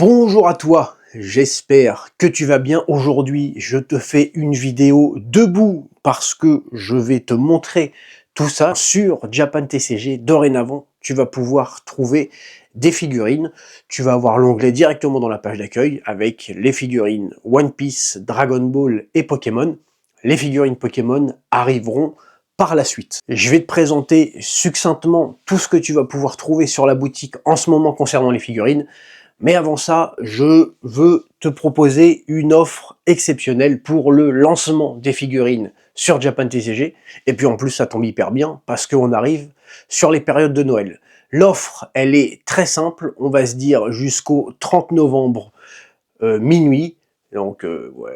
Bonjour à toi, j'espère que tu vas bien. Aujourd'hui, je te fais une vidéo debout parce que je vais te montrer tout ça sur Japan TCG. Dorénavant, tu vas pouvoir trouver des figurines. Tu vas avoir l'onglet directement dans la page d'accueil avec les figurines One Piece, Dragon Ball et Pokémon. Les figurines Pokémon arriveront par la suite. Je vais te présenter succinctement tout ce que tu vas pouvoir trouver sur la boutique en ce moment concernant les figurines. Mais avant ça, je veux te proposer une offre exceptionnelle pour le lancement des figurines sur Japan TCG. Et puis en plus, ça tombe hyper bien parce qu'on arrive sur les périodes de Noël. L'offre, elle est très simple. On va se dire jusqu'au 30 novembre minuit. Donc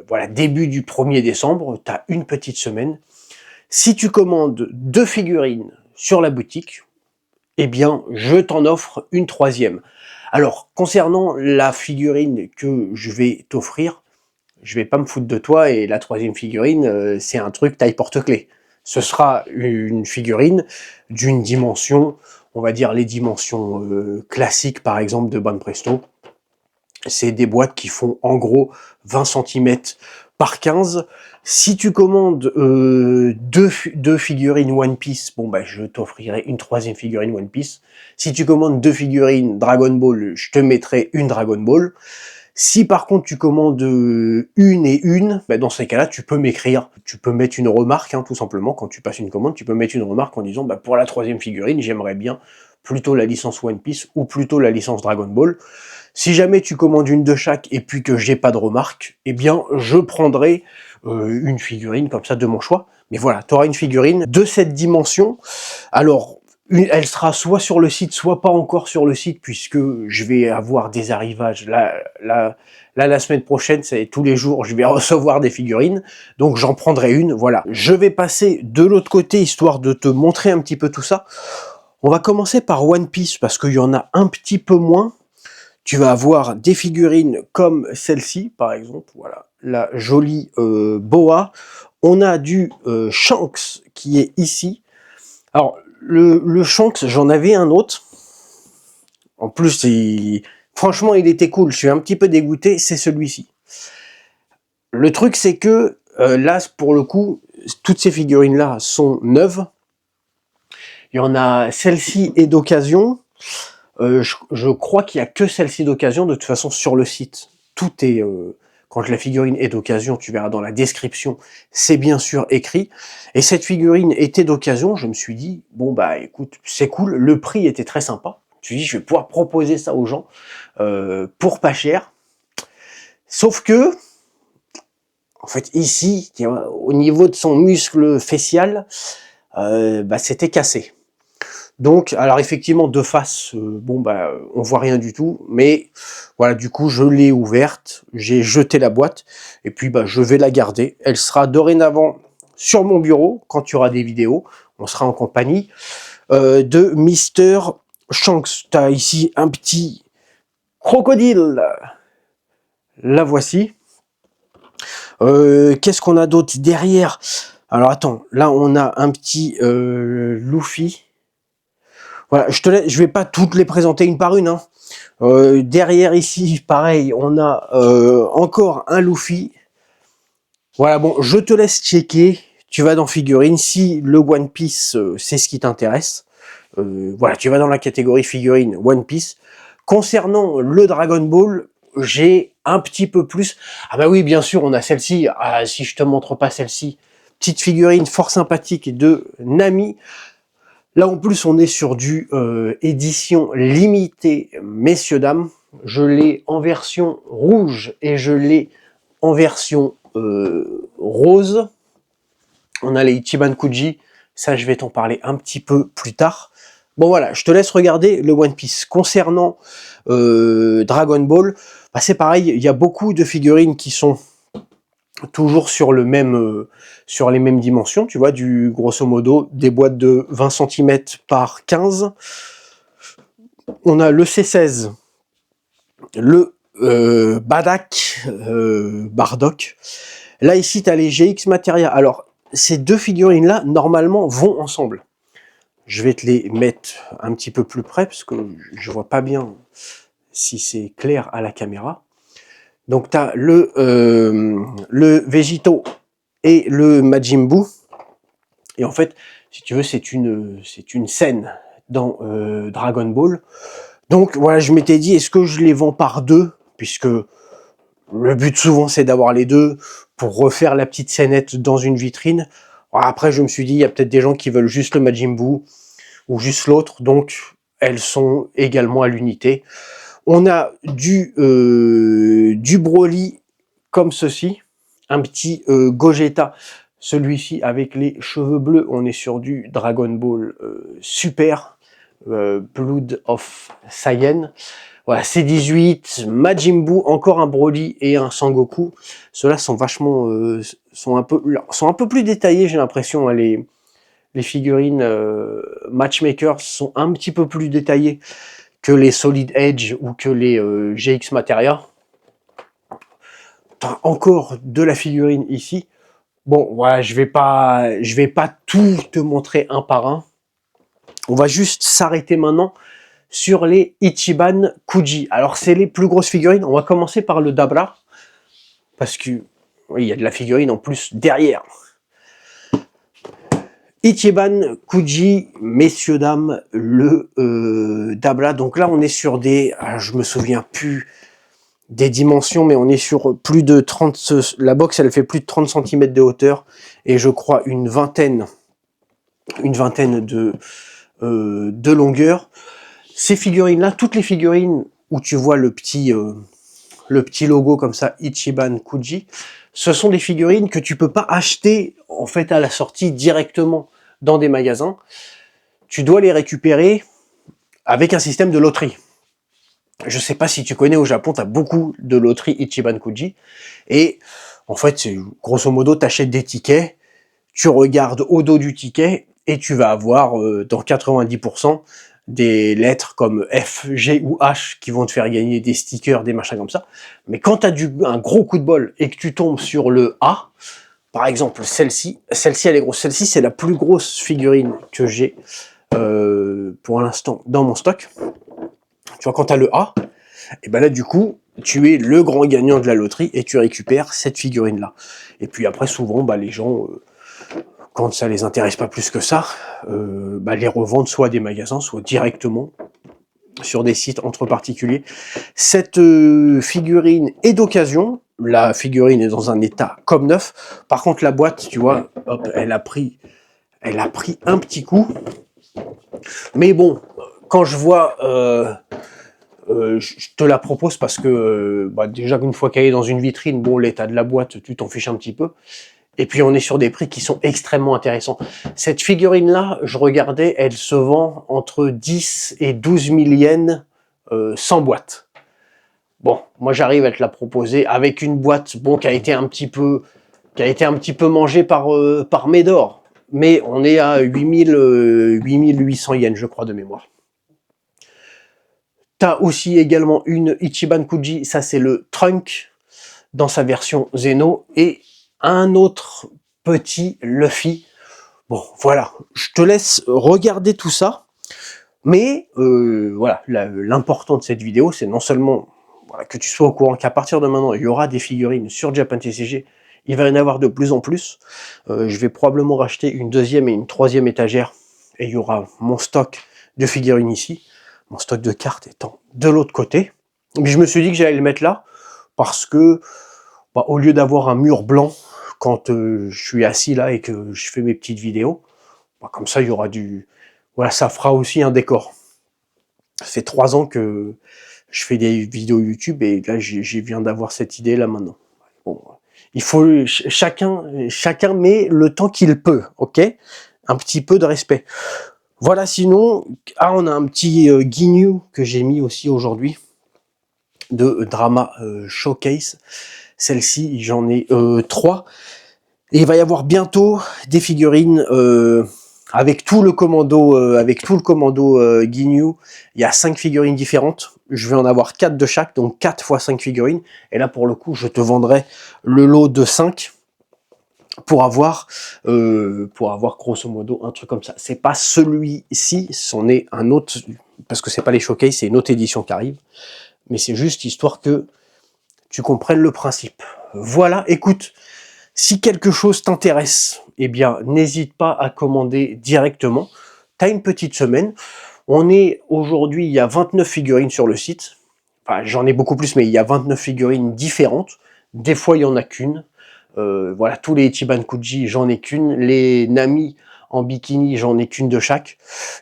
voilà, début du 1er décembre, tu as une petite semaine. Si tu commandes 2 figurines sur la boutique, eh bien, je t'en offre une 3e. Alors, concernant la figurine que je vais t'offrir, je vais pas me foutre de toi, et la 3e figurine, c'est un truc taille porte-clés. Ce sera une figurine d'une dimension, on va dire les dimensions classiques, par exemple, de Banpresto. C'est des boîtes qui font en gros 20 cm par 15. Si tu commandes deux figurines One Piece, bon bah je t'offrirai une 3e figurine One Piece. Si tu commandes 2 figurines Dragon Ball, je te mettrai une Dragon Ball. Si par contre tu commandes une et une, bah dans ces cas-là, tu peux m'écrire. Tu peux mettre une remarque, hein, tout simplement, quand tu passes une commande, tu peux mettre une remarque en disant bah, pour la 3e figurine, j'aimerais bien plutôt la licence One Piece ou plutôt la licence Dragon Ball. Si jamais tu commandes une de chaque et puis que j'ai pas de remarque, eh bien je prendrai une figurine comme ça de mon choix. Mais voilà, tu auras une figurine de cette dimension. Alors, elle sera soit sur le site, soit pas encore sur le site, puisque je vais avoir des arrivages. Là, la semaine prochaine, c'est tous les jours, je vais recevoir des figurines, donc j'en prendrai une, voilà. Je vais passer de l'autre côté, histoire de te montrer un petit peu tout ça. On va commencer par One Piece, parce qu'il y en a un petit peu moins. Tu vas avoir des figurines comme celle-ci, par exemple, voilà, la jolie boa. On a du Shanks qui est ici. Alors, le Shanks, j'en avais un autre. En plus, franchement, il était cool. Je suis un petit peu dégoûté, c'est celui-ci. Le truc, c'est que là, pour le coup, toutes ces figurines-là sont neuves. Il y en a, celle-ci est d'occasion. Je crois qu'il n'y a que celle-ci d'occasion. De toute façon, sur le site, tout est... quand la figurine est d'occasion, tu verras dans la description, c'est bien sûr écrit. Et cette figurine était d'occasion, je me suis dit, bon bah écoute, c'est cool, le prix était très sympa. Je me suis dit, je vais pouvoir proposer ça aux gens pour pas cher. Sauf que, en fait, ici, au niveau de son muscle facial, bah, c'était cassé. Donc, alors effectivement, de face, bon bah, on voit rien du tout, mais voilà, du coup, je l'ai ouverte, j'ai jeté la boîte, et puis bah, je vais la garder. Elle sera dorénavant sur mon bureau, quand tu auras des vidéos, on sera en compagnie de Mister Shanks. Tu as ici un petit crocodile, la voici. Qu'est-ce qu'on a d'autre derrière? Alors attends, là on a un petit Luffy. Voilà, je vais pas toutes les présenter une par une. Hein. Derrière ici, pareil, on a encore un Luffy. Voilà, bon, je te laisse checker. Tu vas dans figurine. Si le One Piece, c'est ce qui t'intéresse, voilà, tu vas dans la catégorie figurine One Piece. Concernant le Dragon Ball, j'ai un petit peu plus. Ah bah oui, bien sûr, on a celle-ci. Ah, si je te montre pas celle-ci, petite figurine fort sympathique de Nami. Là, en plus, on est sur du édition limitée, messieurs, dames. Je l'ai en version rouge et je l'ai en version rose. On a les Ichiban Kuji. Ça, je vais t'en parler un petit peu plus tard. Bon, voilà, je te laisse regarder le One Piece. Concernant Dragon Ball, bah, c'est pareil. Il y a beaucoup de figurines qui sont toujours sur le même sur les mêmes dimensions, tu vois, du grosso modo des boîtes de 20 cm par 15. On a le C16, le Bardock. Là ici tu as les GX Materia. Alors ces deux figurines là normalement vont ensemble. Je vais te les mettre un petit peu plus près parce que je vois pas bien si c'est clair à la caméra. Donc tu as le Vegito et le Majin Buu. Et en fait, si tu veux, c'est une scène dans Dragon Ball. Donc voilà, je m'étais dit, est-ce que je les vends par deux? Puisque le but souvent c'est d'avoir les deux pour refaire la petite scénette dans une vitrine. Après je me suis dit, il y a peut-être des gens qui veulent juste le Majin Buu ou juste l'autre, donc elles sont également à l'unité. On a du Broly comme ceci, un petit Gogeta, celui-ci avec les cheveux bleus. On est sur du Dragon Ball Super, Blood of Saiyan. Voilà, C18, Majin Buu, encore un Broly et un Sangoku. Ceux-là sont vachement, sont un peu plus détaillés, j'ai l'impression. Hein, les figurines Matchmakers sont un petit peu plus détaillées que les Solid Edge ou que les GX Materia. T'as encore de la figurine ici. Bon, voilà, je vais pas tout te montrer un par un. On va juste s'arrêter maintenant sur les Ichiban Kuji. Alors, c'est les plus grosses figurines. On va commencer par le Dabra, parce que oui, il y a de la figurine en plus derrière. Ichiban Kuji, messieurs, dames, le Dabra. Donc là, on est sur des... je me souviens plus des dimensions, mais on est sur plus de 30... La box, elle fait plus de 30 cm de hauteur, et je crois une vingtaine de longueur. Ces figurines-là, toutes les figurines où tu vois le petit logo comme ça, Ichiban Kuji, ce sont des figurines que tu peux pas acheter en fait à la sortie directement dans des magasins. Tu dois les récupérer avec un système de loterie. Je sais pas si tu connais, au Japon, tu as beaucoup de loteries Ichiban Kuji. Et en fait, c'est grosso modo, tu achètes des tickets, tu regardes au dos du ticket et tu vas avoir dans 90% des lettres comme F, G ou H qui vont te faire gagner des stickers, des machins comme ça. Mais quand tu as un gros coup de bol et que tu tombes sur le A, par exemple celle-ci elle est grosse. Celle-ci, c'est la plus grosse figurine que j'ai pour l'instant dans mon stock. Tu vois, quand tu as le A, et ben là du coup, tu es le grand gagnant de la loterie et tu récupères cette figurine-là. Et puis après, souvent, les gens... quand ça les intéresse pas plus que ça, les revendent soit à des magasins, soit directement sur des sites entre particuliers. Cette figurine est d'occasion. La figurine est dans un état comme neuf. Par contre, la boîte, tu vois, hop, elle a pris un petit coup. Mais bon, quand je vois... je te la propose parce que déjà qu'une fois qu'elle est dans une vitrine, bon, l'état de la boîte, tu t'en fiches un petit peu. Et puis on est sur des prix qui sont extrêmement intéressants. Cette figurine-là, je regardais, elle se vend entre 10 et 12 000 yens sans boîte. Bon, moi j'arrive à te la proposer avec une boîte qui a été un petit peu mangée par Médor. Mais on est à 8800 yens, je crois, de mémoire. T'as aussi également une Ichiban Kuji, ça c'est le Trunk dans sa version Zeno, et un autre petit Luffy. Bon, voilà, je te laisse regarder tout ça, mais voilà, l'important de cette vidéo, c'est non seulement que tu sois au courant qu'à partir de maintenant, il y aura des figurines sur Japan TCG, il va y en avoir de plus en plus. Je vais probablement racheter une deuxième et une troisième étagère, et il y aura mon stock de figurines ici, mon stock de cartes étant de l'autre côté. Mais je me suis dit que j'allais le mettre là, parce que au lieu d'avoir un mur blanc quand je suis assis là et que je fais mes petites vidéos, comme ça il y aura du... Voilà, ça fera aussi un décor. Ça fait 3 ans que je fais des vidéos YouTube et là j'ai viens d'avoir cette idée là maintenant. Bon, il faut... Chacun met le temps qu'il peut, ok? Un petit peu de respect. Voilà, sinon... on a un petit Ginyu que j'ai mis aussi aujourd'hui de Drama Showcase. Celle-ci, j'en ai 3. Et il va y avoir bientôt des figurines avec tout le commando Ginyu. Il y a 5 figurines différentes. Je vais en avoir 4 de chaque, donc 4 x 5 figurines. Et là, pour le coup, je te vendrai le lot de 5 pour avoir grosso modo un truc comme ça. C'est pas celui-ci, c'en est un autre, parce que c'est pas les showcase, c'est une autre édition qui arrive. mais c'est juste histoire que tu comprennes le principe. Voilà, écoute, si quelque chose t'intéresse, eh bien, n'hésite pas à commander directement. T'as une petite semaine. On est aujourd'hui, il y a 29 figurines sur le site. Enfin, j'en ai beaucoup plus, mais il y a 29 figurines différentes. Des fois, il y en a qu'une. Voilà, tous les Ichiban Kuji, j'en ai qu'une. Les Nami en bikini, j'en ai qu'une de chaque.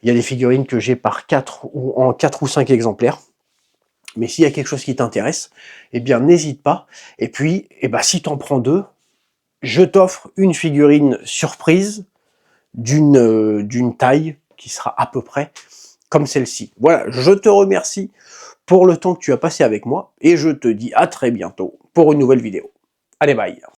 Il y a des figurines que j'ai par 4 ou en 4 ou 5 exemplaires. Mais s'il y a quelque chose qui t'intéresse, eh bien, n'hésite pas. Et puis, eh ben, si t'en prends 2, je t'offre une figurine surprise d'une taille qui sera à peu près comme celle-ci. Voilà, je te remercie pour le temps que tu as passé avec moi et je te dis à très bientôt pour une nouvelle vidéo. Allez, bye!